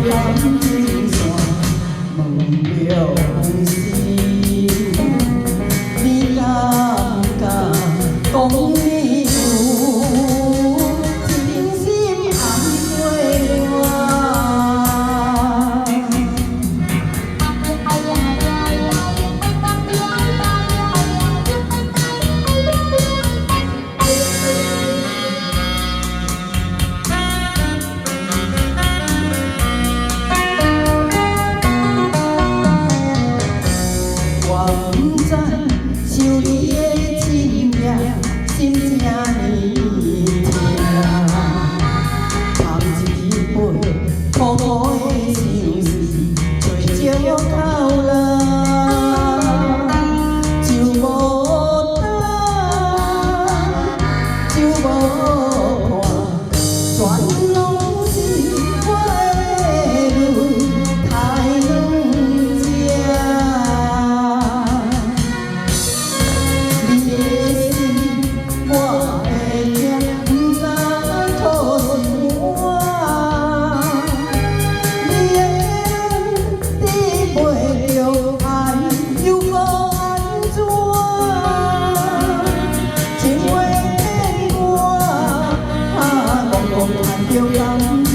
感情线，问了是，你敢不敢讲你有真心爱过我？想你的真命，心正呢痛，捧一杯苦苦的相思，做借口啦，就无等，就无看，全拢是我的泪太软这。你的心，我会听，不知靠是我。你的抵袂着爱，又搁安怎？情话骗我，讲讲赚着感。